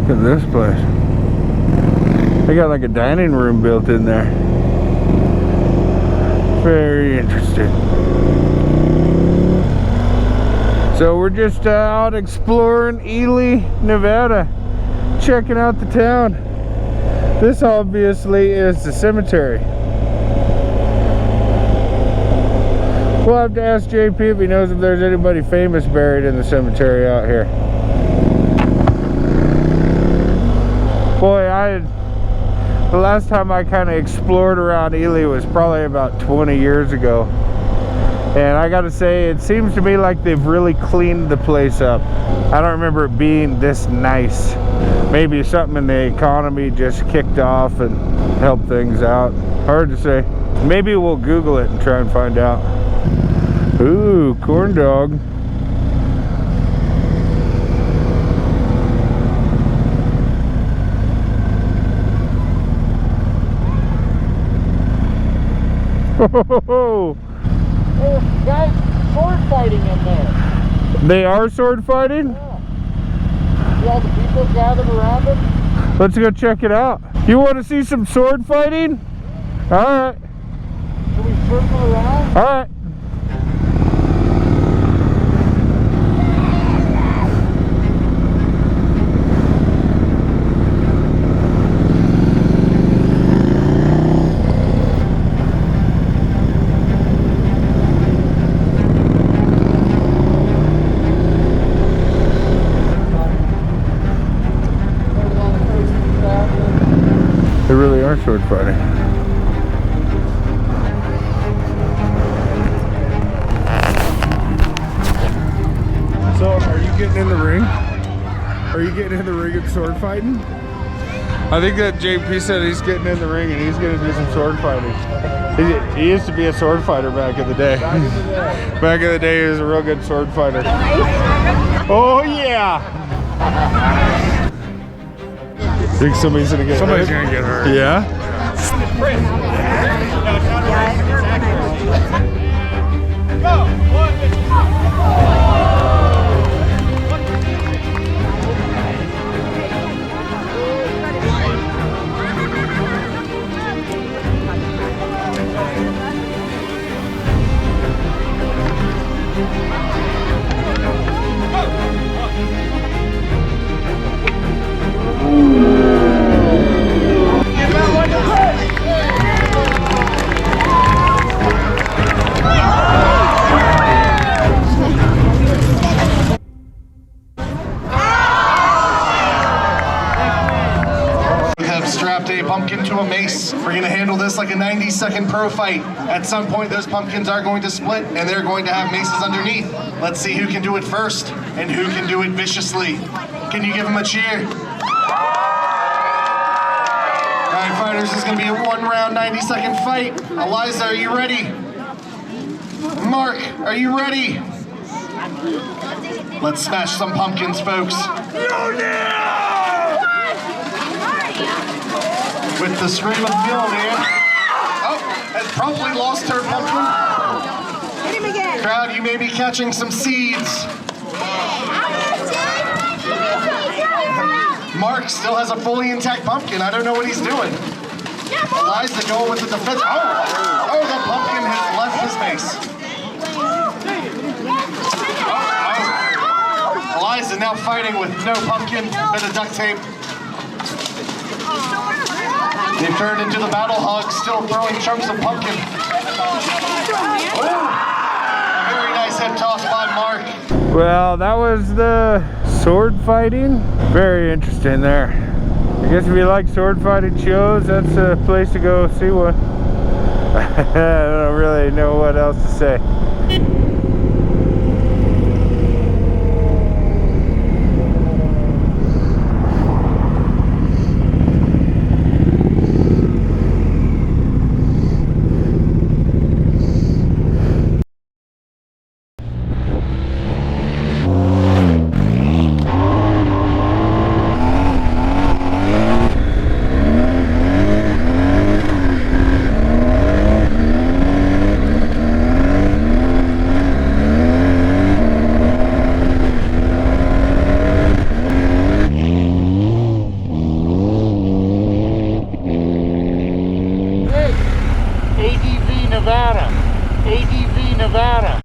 Look at this place. They got like a dining room built in there. Very interesting. So we're just out exploring Ely, Nevada, checking out the town. This obviously is the cemetery. We'll have to ask JP if he knows if there's anybody famous buried in the cemetery out here. Boy, the last time I kind of explored around Ely was probably about 20 years ago. And I gotta say, it seems to me like they've really cleaned the place up. I don't remember it being this nice. Maybe something in the economy just kicked off and helped things out. Hard to say. Maybe we'll Google it and try and find out. Ooh, corn dog. Oh, guys, sword fighting in there. They are sword fighting? Yeah. See all the people gathered around them? Let's go check it out. You want to see some sword fighting? Alright. Can we circle around? Alright. They really are sword fighting. So, are you getting in the ring? Are you getting in the ring and sword fighting? I think that JP said he's getting in the ring and he's going to do some sword fighting. He used to be a sword fighter back in the day. Back in the day, he was a real good sword fighter. Oh, yeah! Think somebody's gonna get Somebody's hurt? gonna get hurt. Yeah? A pumpkin to a mace. We're going to handle this like a 90-second pro fight. At some point, those pumpkins are going to split, and they're going to have maces underneath. Let's see who can do it first, and who can do it viciously. Can you give them a cheer? All right, fighters, this is going to be a one-round, 90-second fight. Eliza, are you ready? Mark, are you ready? Let's smash some pumpkins, folks. With the scream of Mjolnir. Oh, has promptly lost her pumpkin. Hit him again. Crowd, you may be catching some seeds. Mark still has a fully intact pumpkin. I don't know what he's doing. Eliza going with the defense. Oh, the pumpkin has left his base. Eliza now fighting with no pumpkin, bit of duct tape. They've turned into the battle hogs, still throwing chunks of pumpkin. Oh, a very nice head toss by Mark. Well, that was the sword fighting. Very interesting there. I guess if you like sword fighting shows, that's a place to go see one. I don't really know what else to say. Nevada. ADV Nevada.